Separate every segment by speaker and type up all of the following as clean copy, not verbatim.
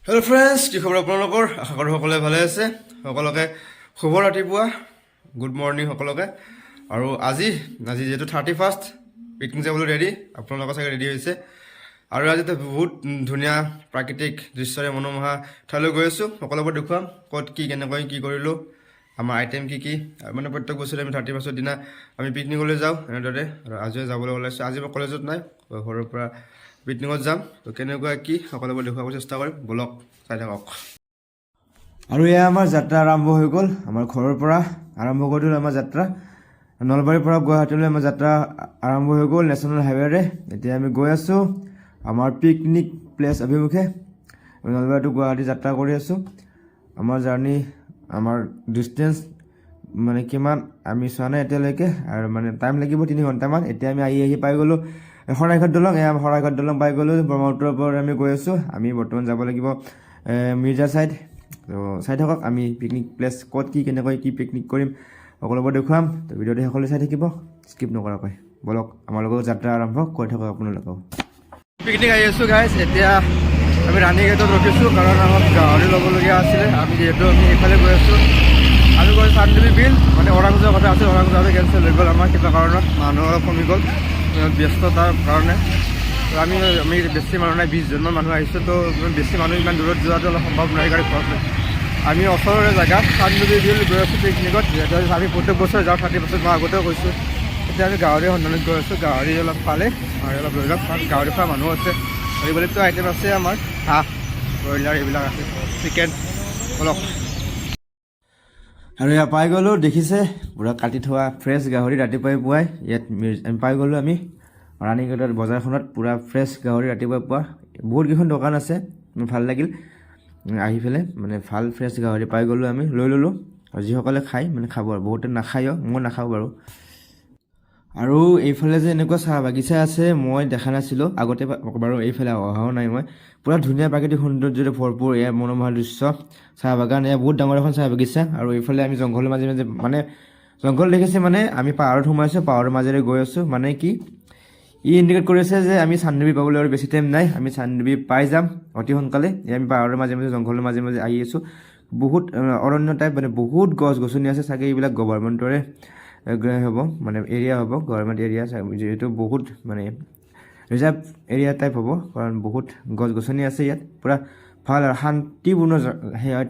Speaker 1: Hello' friends, কি খবৰ আপোনালোকৰ? আশা কৰোঁ সকলোৱে ভালে আছে। সকলোকে শুভ ৰাতিপুৱা, গুড মৰ্ণিং সকলোকে। আৰু আজি যিহেতু 31st, পিকনিক যাবলৈ ৰেডি। আপোনালোকৰ চাগে ৰেডি হৈছে। আৰু আজি বহুত ধুনীয়া প্ৰাকৃতিক দৃশ্যৰে মনোমোহা ঠাইলৈ গৈ আছোঁ। সকলোবোৰ দেখুৱাম ক'ত কি কেনেকৈ কি কৰিলোঁ, আমাৰ আইটেম কি মানে প্ৰত্যেক বছৰে আমি 31st দিনা আমি পিকনিকলৈ যাওঁ এনেদৰে। আৰু আজিও যাবলৈ ওলাইছোঁ। আজি মই কলেজত নাই, ঘৰৰ পৰা পিকনিকত যাম। তো কেনেকুৱা কি সকলোবোৰ দেখুৱাব চেষ্টা কৰিম, বলক চাই থাকক। আৰু এয়া আমাৰ যাত্ৰা আৰম্ভ হৈ গ'ল। আমাৰ ঘৰৰ পৰা আৰম্ভ কৰি দিলোঁ আমাৰ যাত্ৰা। নলবাৰীৰ পৰা গুৱাহাটীলৈ আমাৰ যাত্ৰা আৰম্ভ হৈ গ'ল নেশ্যনেল হাইৱেৰে। এতিয়া আমি গৈ আছোঁ আমাৰ পিকনিক প্লেচ অভিমুখে। আমি নলবাৰী টু গুৱাহাটী যাত্ৰা কৰি আছোঁ। আমাৰ জাৰ্ণি, আমাৰ ডিষ্টেঞ্চ মানে কিমান আমি চোৱা নাই এতিয়ালৈকে, আৰু মানে টাইম লাগিব 3 ঘণ্টামান। এতিয়া আমি আহি পাই গ'লোঁ শৰাইঘাট দলং। এয়া শৰাইঘাট দলং পাই গ'লোঁ। ব্ৰহ্মপুত্ৰৰ ওপৰত আমি গৈ আছোঁ। আমি বৰ্তমান যাব লাগিব মিৰ্জা ছাইড। তো চাই থাকক আমি পিকনিক প্লেচ ক'ত কি কেনেকৈ কি পিকনিক কৰিম সকলোবোৰ দেখুৱাম। তো ভিডিঅ'টো সকলোৱে চাই থাকিব স্কিপ নকৰাকৈ। বলক আমাৰ লগত যাত্ৰা আৰম্ভ কৰি থাকক আপোনালোকেও। পিকনিক আহি আছোঁ গাইজ। এতিয়া আমি ৰাণী গেটত ৰখিছোঁ কাৰণ আমাক গাহৰি ল'বলগীয়া আছিলে। আমি এইফালে গৈ আছোঁ। আমি গৈ চান্দুবি বিল, মানে ওৰাং যোৱাৰ কথা আছিল। ওৰাং যোৱাটো কেঞ্চেল হৈ গ'ল আমাৰ কিবা কাৰণত, মানুহ অলপ কমি গ'ল ব্যস্ততাৰ কাৰণে। তো আমি বেছি মানুহ নাই, 20জনমান মানুহ আহিছোঁ। তো বেছি মানুহ ইমান দূৰত যোৱাটো অলপ সম্ভৱ নহয়, গাড়ী খৰচ হয়। আমি ওচৰৰে জেগা চান্দুবি বিল গৈ আছোঁ পিকনিকত। যিহেতু আমি প্ৰত্যেক বছৰ যাওঁ, 30 বছৰ মই আগতেও কৈছোঁ। এতিয়া আমি গাহৰি সন্ধানত গৈ আছোঁ। গাহৰি অলপ পালে গাহৰি অলপ লৈ লওক, কাৰণ গাহৰি খোৱা মানুহ আছে। এইবিলাকতো আইটেম আছে আমাৰ, হাঁহ ব্ৰইলাৰ এইবিলাক আছে, চিকেন। অলপ আৰু ইয়াত পাই গ'লোঁ, দেখিছে পূৰা কাটি থোৱা ফ্ৰেছ গাহৰি ৰাতিপুৱাই পুৱাই। ইয়াত আমি পাই গ'লোঁ আমি ৰাণী গেটৰ বজাৰখনত। পূৰা ফ্ৰেছ গাহৰি ৰাতিপুৱাই পুৱা। বহুতকেইখন দোকান আছে, ভাল লাগিল আহি পেলাই। মানে ভাল ফ্ৰেছ গাহৰি পাই গ'লোঁ, আমি লৈ ল'লোঁ। আৰু যিসকলে খায় মানে খাব, আৰু বহুতে নাখায়ো, মই নাখাওঁ বাৰু। আৰু এইফালে যে এনেকুৱা চাহ বাগিচা আছে মই দেখা নাছিলোঁ আগতে বাৰু, এইফালে অহাও নাই মই। পূৰা ধুনীয়া প্ৰাকৃতিক সৌন্দৰ্যৰে ভৰপূৰ এয়া মনোমোহা দৃশ্য, চাহ বাগান। এয়া বহুত ডাঙৰ এখন চাহ বাগিচা। আৰু এইফালে আমি জংঘলৰ মাজে মাজে, মানে জংঘল দেখিছে মানে আমি পাহাৰত সোমাইছোঁ, পাহাৰৰ মাজেৰে গৈ আছোঁ। মানে কি ই ইণ্ডিকেট কৰিছে যে আমি চান্দুবি পাবলৈ আৰু বেছি টাইম নাই, আমি চান্দুবি পাই যাম অতি সোনকালে। আমি পাহাৰৰ মাজে মাজে জংঘলৰ মাজে মাজে আহি আছোঁ। বহুত অৰণ্য টাইপ, মানে বহুত গছ গছনি আছে। চাগে এইবিলাক গভৰ্ণমেণ্টৰে হ'ব, মানে এৰিয়া হ'ব, গভৰ্ণমেণ্ট এৰিয়া। যিহেতু বহুত মানে ৰিজাৰ্ভ এৰিয়া টাইপ হ'ব, কাৰণ বহুত গছ গছনি আছে ইয়াত। পূৰা ভাল আৰু শান্তিপূৰ্ণ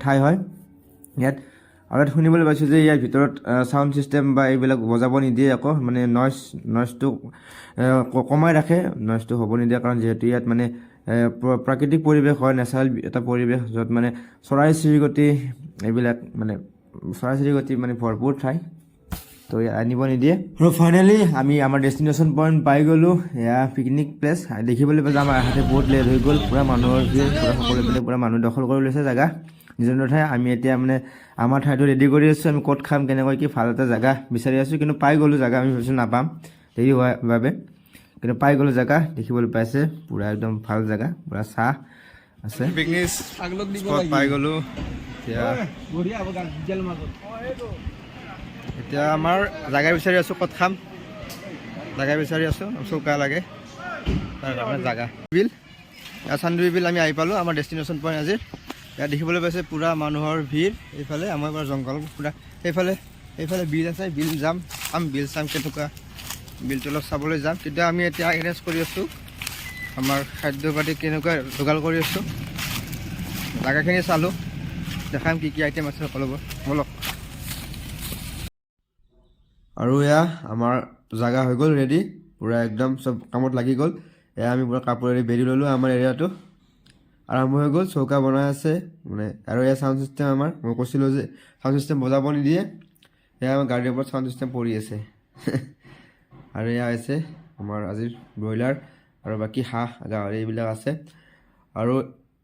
Speaker 1: ঠাই হয় ইয়াত। আৰু ইয়াত শুনিবলৈ পাইছোঁ যে ইয়াৰ ভিতৰত চাউণ্ড ছিষ্টেম বা এইবিলাক বজাব নিদিয়ে আকৌ, মানে নইজটো কমাই ৰাখে, নইজটো হ'ব নিদিয়ে। কাৰণ যিহেতু ইয়াত মানে প্ৰাকৃতিক পৰিৱেশ হয়, নেচাৰেল এটা পৰিৱেশ, য'ত মানে চৰাই চিৰিকটি এইবিলাক মানে মানে ভৰপূৰ ঠাই। তো আনিব নিদিয়ে। আৰু ফাইনেলি আমি আমাৰ ডেষ্টিনেশ্যন পইণ্ট পাই গ'লোঁ। এয়া পিকনিক প্লেচ। দেখিবলৈ পালে আমাৰ হাতে বহুত লেট হৈ গ'ল, পূৰা মানুহৰ ভিৰ, পূৰা সকলো পিনে পূৰা মানুহ দখল কৰি লৈছে জেগা নিজৰ ঠাই। আমি এতিয়া মানে আমাৰ ঠাইটো ৰেডি কৰি আছোঁ। আমি ক'ত খাম কেনেকৈ কি ভাল এটা জেগা বিচাৰি আছোঁ, কিন্তু পাই গ'লোঁ জেগা। আমি ভাবিছোঁ নাপাম দেৰি হোৱাৰ বাবে, কিন্তু পাই গ'লোঁ জেগা। দেখিবলৈ পাইছে পূৰা একদম ভাল জেগা, পূৰা চাহ আছে, পিকনিক স্পট পাই গ'লোঁ। এতিয়া আমাৰ জেগা বিচাৰি আছোঁ, ক'ত খাম জেগা বিচাৰি আছোঁ। চৌকা লাগে তাৰ কাৰণে জেগা। বিল চান্দুবি বিল আমি আহি পালোঁ, আমাৰ ডেষ্টিনেশ্যন পইণ্ট আজিৰ। ইয়াত দেখিবলৈ পাইছে পূৰা মানুহৰ ভিৰ। এইফালে আমাৰ পৰা জংঘল পূৰা, এইফালে বিল আছে, বিল যাম বিল চাম কেনেকুৱা, বিলটো অলপ চাবলৈ যাম। তেতিয়া আমি এতিয়া এৰেঞ্জ কৰি আছোঁ আমাৰ খাদ্য পাতি কেনেকুৱা যোগাৰ কৰি আছোঁ। জেগাখিনি চালোঁ, দেখাম কি কি আইটেম আছে সকলোবোৰ, বলক। আৰু এয়া আমাৰ জেগা হৈ গ'ল ৰেডি, পূৰা একদম চব কামত লাগি গ'ল। এয়া আমি পূৰা কাপোৰেৰে বেৰি ল'লোঁ। আমাৰ এৰিয়াটো আৰম্ভ হৈ গ'ল, চৌকা বনাই আছে মানে। আৰু এয়া চাউণ্ড ছিষ্টেম আমাৰ, মই কৈছিলোঁ যে চাউণ্ড ছিষ্টেম বজাব নিদিয়ে। এয়া আমাৰ গাড়ীৰ ওপৰত চাউণ্ড ছিষ্টেম পৰি আছে। আৰু এয়া আছে আমাৰ আজিৰ ব্ৰইলাৰ, আৰু বাকী হাঁহ গাহৰি এইবিলাক আছে। আৰু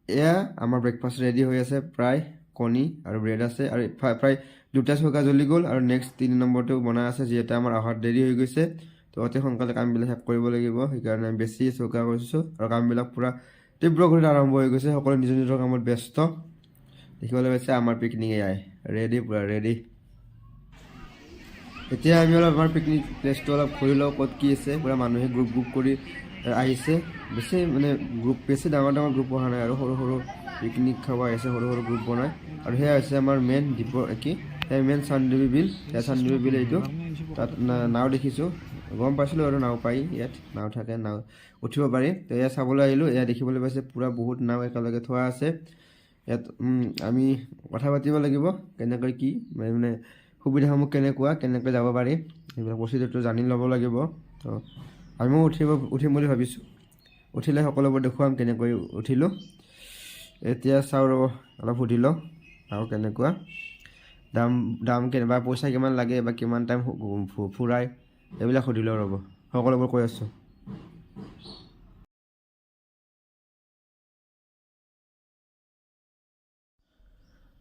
Speaker 1: এয়া আমাৰ ব্ৰেকফাষ্ট ৰেডি হৈ আছে, প্ৰায় কণী আৰু ব্ৰেড আছে। আৰু প্ৰায় 2টা চৌকা জ্বলি গ'ল, আৰু নেক্সট 3 নম্বৰটো বনাই আছে। যিহেতু আমাৰ অহাত দেৰি হৈ গৈছে, তো অতি সোনকালে কামবিলাক শেষ কৰিব লাগিব, সেইকাৰণে আমি বেছি চৌকা কৰিছোঁ। আৰু কামবিলাক পূৰা তীব্ৰ গতিত আৰম্ভ হৈ গৈছে, সকলোৱে নিজৰ নিজৰ কামত ব্যস্ত। দেখিবলৈ পাইছে আমাৰ পিকনিক এয়াই ৰেডি, পূৰা ৰেডি। এতিয়া আমি অলপ আমাৰ পিকনিক প্লেচটো অলপ ঘূৰি লওঁ, ক'ত কি আছে। পূৰা মানুহে গ্ৰুপ কৰি আহিছে বেছি মানে গ্ৰুপ বেছি ডাঙৰ ডাঙৰ গ্ৰুপ অহা নাই আৰু সৰু সৰু পিকনিক খাব আহিছে সৰু সৰু গ্ৰুপ বনাই আৰু সেয়া হৈছে আমাৰ মেইন দ্বীপৰ কি মেইন চান্দুবি বিল চান্দুবি বিল এইটো তাত নাও দেখিছোঁ গম পাইছিলোঁ আৰু নাও পাই ইয়াত নাও থাকে নাও উঠিব পাৰি তো এয়া চাবলৈ আহিলোঁ এয়া দেখিবলৈ পাইছে পূৰা বহুত নাও একেলগে থোৱা আছে ইয়াত আমি কথা পাতিব লাগিব কেনেকৈ কি মানে সুবিধাসমূহ কেনেকৈ যাব পাৰি এইবিলাক প্ৰচিডিউৰটো জানি ল'ব লাগিব তো আমিও উঠিম বুলি ভাবিছোঁ উঠিলে সকলোবোৰ দেখুৱাম কেনেকৈ উঠিলোঁ এতিয়া চাওঁ ৰ'ব অলপ সুধি লওঁ আৰু কেনেকুৱা দাম কেনেবা পইচা কিমান লাগে বা কিমান টাইম ফুৰাই এইবিলাক সুধি লওঁ ৰ'ব সকলোবোৰ কৈ আছোঁ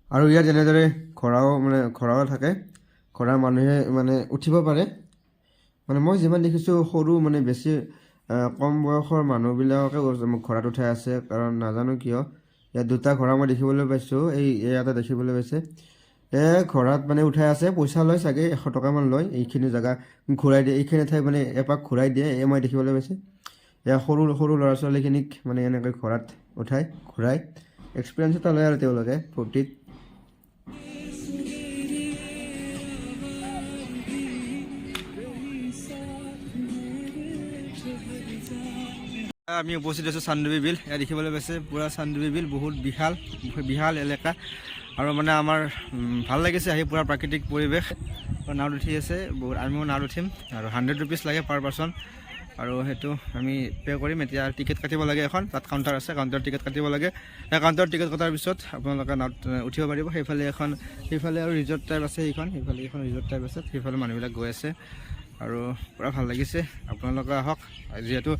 Speaker 1: আৰু ইয়াত যেনেদৰে খৰাও থাকে খৰাৰ মানুহে মানে উঠিব পাৰে মানে মই যিমান দেখিছোঁ সৰু মানে বেছি কম বয়সৰ মানুহবিলাকে ঘোঁৰাত উঠাই আছে কাৰণ নাজানো কিয় ইয়াত দুটা ঘোঁৰা মই দেখিবলৈ পাইছোঁ ইয়াতে দেখিবলৈ পাইছে ঘোঁৰাত মানে উঠাই আছে পইচা লয় চাগে 100 টকামান লয় এইখিনি জেগা ঘূৰাই দিয়ে এইখিনি ঠাই মানে এপাক ঘূৰাই দিয়ে মই দেখিবলৈ পাইছে এয়া সৰু সৰু ল'ৰা ছোৱালীখিনিক মানে এনেকৈ ঘোঁৰাত ঘূৰাই এক্সপিৰিয়েঞ্চ এটা লয় আৰু তেওঁলোকে ফূৰ্তিত আমি উপস্থিত আছোঁ চান্দুবি বিল এয়া দেখিবলৈ পাইছে পূৰা চান্দুবি বিল বহুত বিশাল এলেকা আৰু মানে আমাৰ ভাল লাগিছে আহি পূৰা প্ৰাকৃতিক পৰিৱেশ নাৱত উঠি আছে বহুত আমিও নাৱত উঠিম আৰু 100 ৰুপিজ লাগে পাৰ পাৰ্চন আৰু সেইটো আমি পে' কৰিম এতিয়া টিকেট কাটিব লাগে এখন তাত কাউণ্টাৰ আছে কাউণ্টাৰত টিকেট কাটিব লাগে সেই কাউণ্টাৰত টিকেট কটাৰ পিছত আপোনালোকে নাৱত উঠিব পাৰিব সেইফালে আৰু ৰিজৰ্ট টাইপ আছে এইখন ৰিজৰ্ট টাইপ আছে সেইফালে মানুহবিলাক গৈ আছে আৰু পূৰা ভাল লাগিছে আপোনালোকে আহক যিহেতু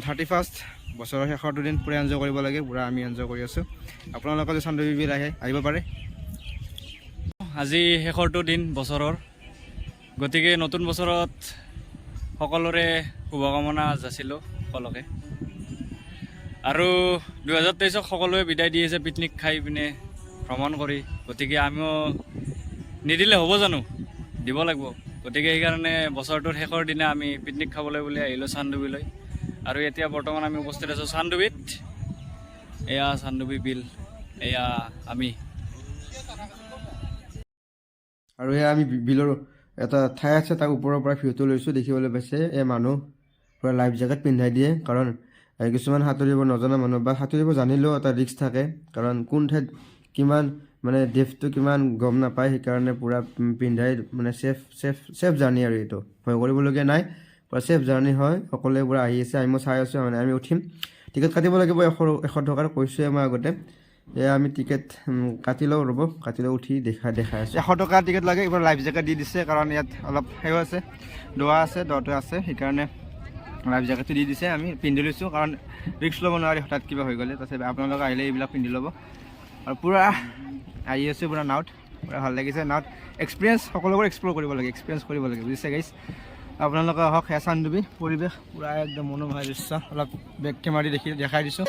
Speaker 1: 31st বছৰৰ শেষৰটো দিন পূৰা এনজয় কৰিব লাগে পূৰা আমি এনজয় কৰি আছোঁ আপোনালোকে যদি চান্দুবি বিল আহিব পাৰে
Speaker 2: আজি শেষৰটো দিন বছৰৰ গতিকে নতুন বছৰত সকলোৰে শুভকামনা যাচিলোঁ সকলোকে আৰু 2023ক সকলোৱে বিদায় দি আছে পিকনিক খাই পিনে ভ্ৰমণ কৰি গতিকে আমিও নিদিলে হ'ব জানো দিব লাগিব গতিকে সেইকাৰণে বছৰটোৰ শেষৰ দিনা আমি পিকনিক খাবলৈ বুলি আহিলোঁ চান্দুবিলৈ আৰু এতিয়া বৰ্তমান আমি উপস্থিত আছোঁ চান্দুবিত এয়া চান্দুবি বিল এয়া আমি
Speaker 1: আৰু এয়া আমি বিলৰ এটা ঠাই আছে তাৰ ওপৰৰ পৰা ভিউটো লৈছোঁ দেখিবলৈ পাইছে মানুহ পূৰা লাইফ জেকেট পিন্ধাই দিয়ে কাৰণ কিছুমান সাঁতুৰিব নজনা মানুহ বা সাঁতুৰিব জানিলেও এটা ৰিস্ক থাকে কাৰণ কোন ঠাইত কিমান মানে ডেফটো কিমান গম নাপায় সেইকাৰণে পূৰা পিন্ধাই মানে চেফ জাৰ্ণি আৰু এইটো ভয় কৰিবলগীয়া নাই পূৰা চেফ জাৰ্ণি হয় সকলোৱে পূৰা আহি আছে আমি চাই আছোঁ মানে আমি উঠিম টিকেট কাটিব লাগিব 100 টকাৰ কৈছোঁৱে মই আগতে এয়া আমি টিকেট কাটি লওঁ ৰ'ব কাটি লৈ উঠি দেখাই আছোঁ 100 টকা টিকেট লাগে এইবাৰ লাইফ জেকেট দি দিছে কাৰণ ইয়াত অলপ সেও আছে দটো আছে সেইকাৰণে লাইফ জেকেটটো দি দিছে আমি পিন্ধি লৈছোঁ কাৰণ ৰিস্ক ল'ব নোৱাৰি হঠাৎ কিবা হৈ গ'লে তাৰপিছত আপোনালোকে আহিলে এইবিলাক পিন্ধি ল'ব আৰু পূৰা আহি আছোঁ পূৰা নাৱত পূৰা ভাল লাগিছে নাৱত এক্সপিৰিয়েঞ্চ সকলোবোৰ এক্সপ্ল'ৰ কৰিব লাগে বুজিছে গাইছ আপোনালোকে আহক সেয়া চান্দুবি পৰিৱেশ পূৰা একদম মনোমোহা দৃশ্য অলপ বেক কেমেৰা দি দেখাই দিছোঁ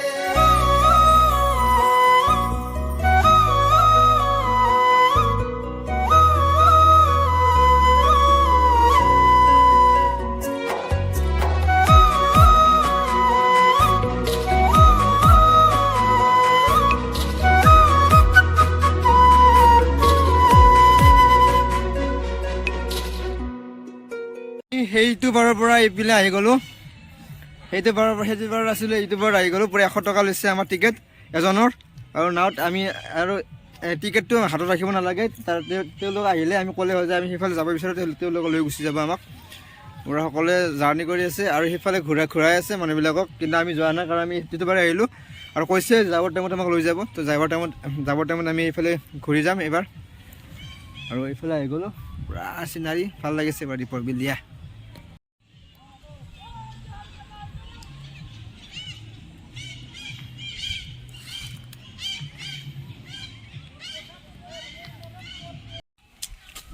Speaker 1: সেইটো বাৰৰ পৰা এইপিনে আহি গ'লোঁ সেইটো বাৰত আছিলোঁ এইটো বাৰত আহি গ'লোঁ পূৰা 100 টকা লৈছে আমাৰ টিকেট এজনৰ আৰু নাৱত আমি আৰু টিকেটটো হাতত ৰাখিব নালাগে তেওঁলোক আহিলে আমি ক'লে হয় যে আমি সেইফালে যাব বিচাৰোঁ তেওঁলোকে লৈ গুচি যাব আমাক পূৰা সকলোৱে জাৰ্ণি কৰি আছে আৰু সেইফালে ঘূৰাই আছে মানুহবিলাকক কিন্তু আমি যোৱা নাই কাৰণ আমি সেইটো বাৰে আহিলোঁ আৰু কৈছে যাবৰ টাইমত আমাক লৈ যাব তো যাবৰ টাইমত আমি এইফালে ঘূৰি যাম এইবাৰ আৰু এইফালে আহি গ'লোঁ পূৰা চিনাৰী ভাল লাগিছে এবাৰ দীপৰ বিল দিয়া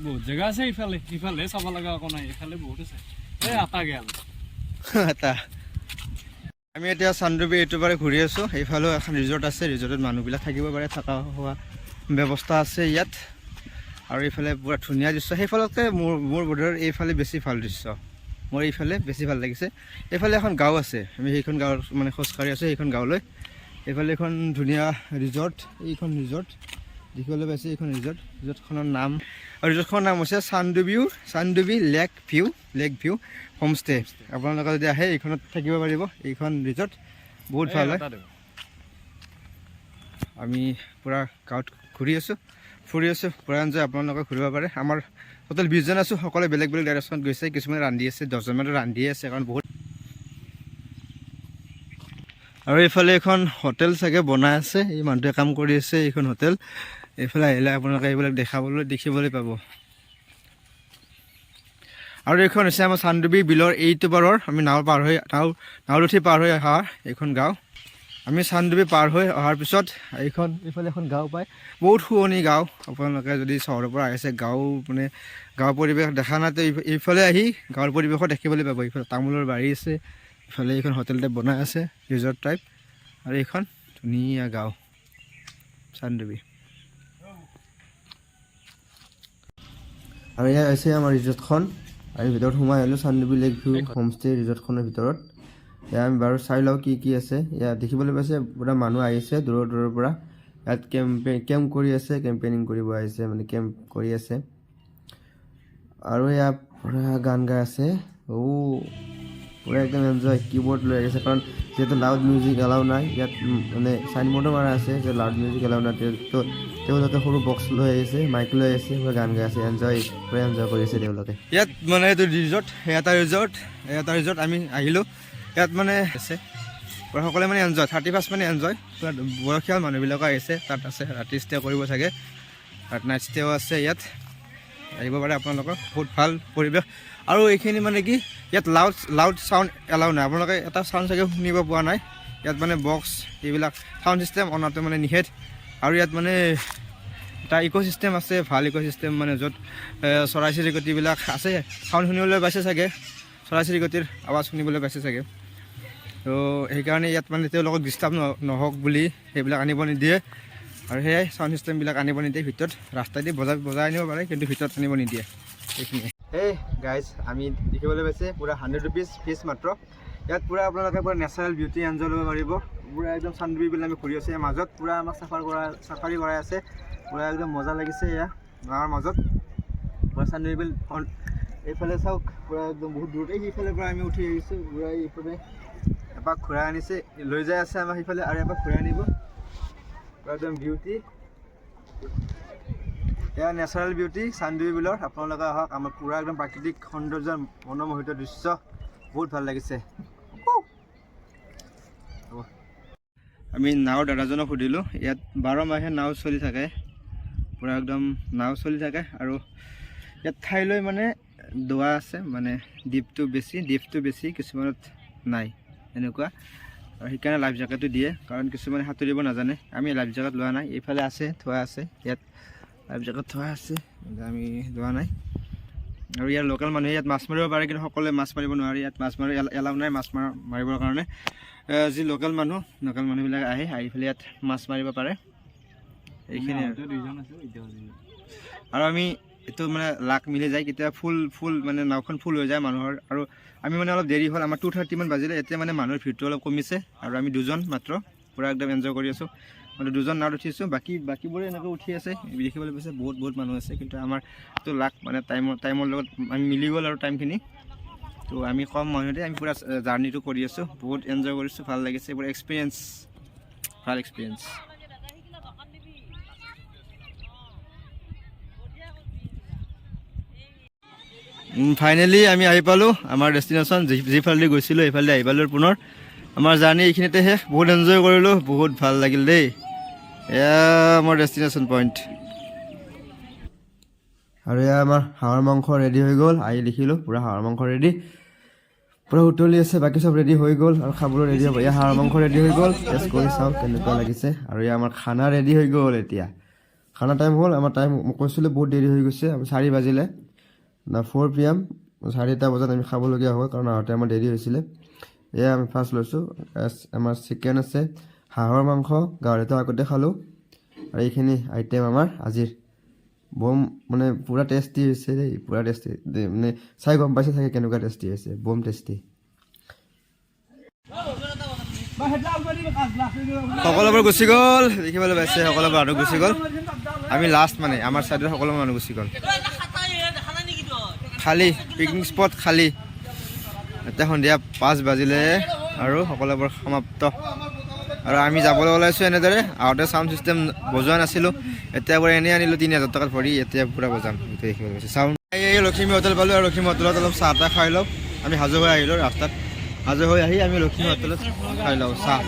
Speaker 2: বহুত জেগা আছে ইফালে চাব লগা একো নাই ইফালে বহুত আছে
Speaker 1: আমি এতিয়া চান্দুবি এইটো বাৰে ঘূৰি আছোঁ সেইফালেও এখন ৰিজৰ্ট আছে ৰিজৰ্টত মানুহবিলাক থাকিব পাৰে থকা খোৱা ব্যৱস্থা আছে ইয়াত আৰু এইফালে পূৰা ধুনীয়া দৃশ্য সেইফালতকৈ মোৰ বোধৰ এইফালে বেছি ভাল দৃশ্য মোৰ এইফালে বেছি ভাল লাগিছে এইফালে এখন গাঁও আছে আমি সেইখন গাঁৱৰ মানে খোজকাঢ়ি আছোঁ সেইখন গাঁৱলৈ এইফালে এখন ধুনীয়া ৰিজৰ্ট এইখন ৰিজৰ্ট দেখিবলৈ পাইছে এইখন ৰিজৰ্টখনৰ নাম আৰু ৰিজৰ্টখনৰ নাম হৈছে চান্দুবি লেক ভিউ হোমষ্টে আপোনালোকে যদি আহে এইখনত থাকিব পাৰিব এইখন ৰিজৰ্ট বহুত ভাল হয় আমি পূৰা গাঁৱত ঘূৰি আছোঁ ফুৰি আছোঁ পূৰা এনজয় আপোনালোকে ঘূৰিব পাৰে আমাৰ টোটেল 20 জন আছোঁ সকলোৱে বেলেগ বেলেগ ডাইৰেকশ্যনত গৈছে কিছুমানে ৰান্ধি আছে 10 জনমান ৰান্ধিয়ে আছে কাৰণ বহুত আৰু এইফালে এখন হোটেল চাগে বনাই আছে এই মানুহটোৱে কাম কৰি আছে এইখন হোটেল এইফালে আহিলে আপোনালোকে এইবিলাক দেখিবলৈ পাব আৰু এইখন হৈছে আমাৰ চান্দুবি বিলৰ এইটো পাৰৰ আমি নাৱত উঠি পাৰ হৈ অহা এইখন গাঁও আমি চান্দুবি পাৰ হৈ অহাৰ পিছত এইফালে এখন গাঁও পায় বহুত শুৱনি গাঁও আপোনালোকে যদি চহৰৰ পৰা আহিছে গাঁৱৰ পৰিৱেশ দেখা নাই তো এইফালে আহি গাঁৱৰ পৰিৱেশত দেখিবলৈ পাব এইফালে তামোলৰ বাৰী আছে ইফালে এইখন হোটেল টাইপ বনাই আছে ৰিজৰ্ট টাইপ আৰু এইখন ধুনীয়া গাঁও চান্দুবি আৰু এয়া হৈছে আমাৰ ৰিজৰ্টখন আমি ভিতৰত সোমাই আহিলোঁ চান্দুবি লেক ভিউ হোমষ্টে ৰিজৰ্টখনৰ ভিতৰত এয়া আমি বাৰু চাই লওঁ কি আছে ইয়াত দেখিবলৈ পাইছে পুৰা মানুহ আহিছে দূৰৰ পৰা ইয়াত কেম্প কৰি আছে কেম্পেইনিং কৰিব আহিছে মানে কেম্প কৰি আছে আৰু ইয়াত পুৰা গান গাই আছে পুৰা একদম এনজয় কিবৰ্ড লৈ আহিছে কাৰণ যিহেতু লাউড মিউজিক এলাউ নাই ইয়াত মানে চাইনবোৰ্ডো মাৰা আছে যে লাউড মিউজিক এলাউ নাই তো তেওঁলোকে সৰু বক্স লৈ আহিছে মাইক লৈ আহিছে পুৰা গান গাই আছে পুৰা এনজয় কৰি আছে তেওঁলোকে ইয়াত মানে এইটো এটা ৰিজৰ্ট আমি আহিলোঁ ইয়াত মানে আছে পুৰা সকলোৱে মানে এনজয় 31 মানে এনজয় পুৰা বয়সীয়াল মানুহবিলাকো আহিছে তাত আছে ৰাতি ষ্টে কৰিব চাগে তাত নাইট ষ্টেও আছে ইয়াত আহিব পাৰে আপোনালোকৰ বহুত ভাল পৰিৱেশ আৰু এইখিনি মানে কি ইয়াত লাউড চাউণ্ড এলাউ নাই আপোনালোকে এটা চাউণ্ড চাগে শুনিব পোৱা নাই ইয়াত মানে বক্স এইবিলাক চাউণ্ড চিষ্টেম অনাটো মানে নিষেধ আৰু ইয়াত মানে এটা ইক'চিষ্টেম আছে ভাল ইক'চিষ্টেম মানে য'ত চৰাই চিৰিকটিবিলাক আছে চাউণ্ড শুনিবলৈ পাইছে চাগে চৰাই চিৰিকটিৰ আৱাজ শুনিবলৈ পাইছে চাগে তো সেইকাৰণে ইয়াত মানে তেওঁলোকক ডিষ্টাৰ্ব নহওক বুলি সেইবিলাক আনিব নিদিয়ে আৰু সেয়াই চাউণ্ড চিষ্টেমবিলাক আনিব নিদিয়ে ভিতৰত ৰাস্তাইদি বজাই আনিব পাৰে কিন্তু ভিতৰত আনিব নিদিয়ে এইখিনিয়ে এই গাইজ আমি দেখিবলৈ পাইছে পুৰা 100 rupees ফিজ মাত্ৰ ইয়াত পুৰা আপোনালোকে পুৰা নেচাৰেল বিউটি এনজয় ল'ব পাৰিব পুৰা একদম চান্দুবি বিল আমি ঘূৰি আছোঁ মাজত পুৰা আমাক চাফাৰী কৰাই আছে পুৰা একদম মজা লাগিছে এয়া গাঁৱৰ মাজত পুৰা চান্দুবি বিল এইফালে চাওক পুৰা একদম বহুত দূৰত সেইফালে পৰা আমি উঠি আহিছোঁ পুৰা এইফালে এপাক ঘূৰাই আনিছে লৈ যাই আছে আমাক সেইফালে আৰু এপাক ঘূৰাই আনিব পুৰা একদম বিউটি এয়া নেচাৰেল বিউটি চান্দুবি বিলৰ আপোনালোকে আহক আমাৰ পুৰা একদম প্ৰাকৃতিক সৌন্দৰ্যৰ মনোমোহিত দৃশ্য বহুত ভাল লাগিছে আমি নাও দাদাজনক সুধিলোঁ ইয়াত 12 মাহে নাও চলি থাকে পুৰা একদম নাও চলি থাকে আৰু ইয়াত ঠাইলৈ মানে দোৱা আছে মানে দ্বীপটো বেছি কিছুমানত নাই এনেকুৱা আৰু সেইকাৰণে লাইফ জেকেটটো দিয়ে কাৰণ কিছুমানে সাঁতুৰিব নাজানে আমি লাইফ জেকেট লোৱা নাই এইফালে থোৱা আছে ইয়াত লাইফ জেকেট থোৱা আছে আমি লোৱা নাই আৰু ইয়াৰ লোকেল মানুহে ইয়াত মাছ মাৰিব পাৰে কিন্তু সকলোৱে মাছ মাৰিব নোৱাৰে ইয়াত মাছ মাৰি এলাউ নাই মাছ মাৰিবৰ কাৰণে যি লোকেল মানুহবিলাক আহি পেলাই ইয়াত মাছ মাৰিব পাৰে এইখিনি আৰু আমি এইটো মানে লাক মিলি যায় কেতিয়াবা ফুল মানে নাওখন ফুল হৈ যায় মানুহৰ আৰু আমি মানে অলপ দেৰি হ'ল আমাৰ 2:30 মান বাজিলে এতিয়া মানে মানুহৰ ভিৰটো অলপ কমিছে আৰু আমি 2 জন মাত্ৰ পুৰা একদম এনজয় কৰি আছোঁ মানে 2 জন নাৱত উঠিছোঁ বাকীবোৰে এনেকৈ উঠি আছে দেখিবলৈ পাইছে বহুত মানুহ আছে কিন্তু আমাৰ এইটো লাক মানে টাইমৰ লগত আমি মিলি গ'ল আৰু টাইমখিনি তো আমি কম মানুহতে আমি পুৰা জাৰ্ণিটো কৰি আছোঁ বহুত এনজয় কৰিছোঁ ভাল লাগিছে পুৰা ভাল এক্সপিৰিয়েঞ্চ ফাইনেলি আমি আহি পালোঁ আমাৰ ডেষ্টিনেশ্যন যিফালেদি গৈছিলোঁ সেইফালেদি আহি পালোঁ পুনৰ আমাৰ জাৰ্ণি এইখিনিতে শেষ বহুত এনজয় কৰিলোঁ বহুত ভাল লাগিল দেই এয়া আমাৰ ডেষ্টিনেশ্যন পইণ্ট আৰু এয়া আমাৰ হাঁহৰ মাংস ৰেডি হৈ গ'ল আহি দেখিলোঁ পুৰা হাঁহৰ মাংস ৰেডি পুৰা উতলি আছে বাকী চব ৰেডি হৈ গ'ল আৰু খাবলৈ ৰেডি হ'ব এয়া হাঁহৰ মাংস ৰেডি হৈ গ'ল টেষ্ট কৰি চাওক কেনেকুৱা লাগিছে আৰু এয়া আমাৰ খানা ৰেডি হৈ গ'ল এতিয়া খানা টাইম হ'ল আমাৰ টাইম কৈছিলোঁ বহুত দেৰি হৈ গৈছে 4 বাজিলে 4 PM 4টা বজাত আমি খাবলগীয়া হ'ল কাৰণ আহোঁতে আমাৰ দেৰি হৈছিলে এয়া আমি ফাৰ্ষ্ট লৈছোঁ আমাৰ চিকেন আছে হাঁহৰ মাংস গাহৰিটো আগতে খালোঁ আৰু এইখিনি আইটেম আমাৰ আজিৰ বম মানে পূৰা টেষ্টি হৈছে দেই, পূৰা টেষ্টি মানে চাই গম পাইছে চাগে কেনেকুৱা টেষ্টি হৈছে, বম টেষ্টি। সকলোবোৰ গুচি গ'ল, দেখিবলৈ পাইছে সকলোবোৰ মানুহ গুচি গ'ল। আমি লাষ্ট মানে আমাৰ ছাইডৰ সকলো মানুহ গুচি গ'ল, খালী পিকনিক স্পট খালী। এতিয়া সন্ধিয়া 5 বাজিলে আৰু সকলোবোৰ সমাপ্ত। আৰু আমি যাবলৈ ওলাইছোঁ এনেদৰে। আগতে চাউণ্ড ছিষ্টেম বজোৱা নাছিলোঁ, এতিয়া পৰা এনেই আনিলোঁ 3000 টকাত ভৰি, এতিয়া পূৰা বজাম। এইটো দেখিবলৈ পাইছে চাউণ্ড। এই লখিমী হোটেল পালোঁ আৰু লখিমী হোটেলত অলপ চাহ তাহ খাই লওঁ। আমি সাজু হৈ আহিলোঁ, ৰাস্তাত সাজু হৈ আহি আমি লখিমী হোটেলত খাই লওঁ চাহ।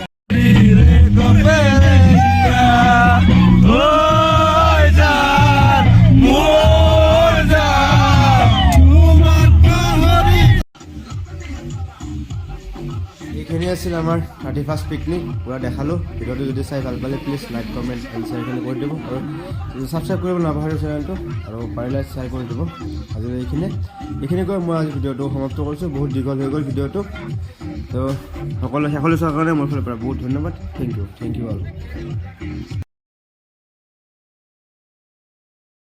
Speaker 1: এইখিনি আছিল আমাৰ 31st পিকনিক, পূৰা দেখালোঁ। ভিডিঅ'টো যদি চাই ভাল পালে প্লিজ লাইক কমেণ্ট এণ্ড শ্বেয়াৰখিনি কৰি দিব, আৰু ছাবস্ক্ৰাইব কৰিব নাপাহৰিব চেনেলটো, আৰু পাৰিলে শ্বেয়াৰ কৰি দিব। আজিলৈ এইখিনি কৈ মই আজি ভিডিঅ'টো সমাপ্ত কৰিছোঁ। বহুত দীঘল হৈ গ'ল ভিডিঅ'টো, তো সকলো শেষলৈ চোৱাৰ কাৰণে মোৰ ফালৰ পৰা বহুত ধন্যবাদ। Thank you all.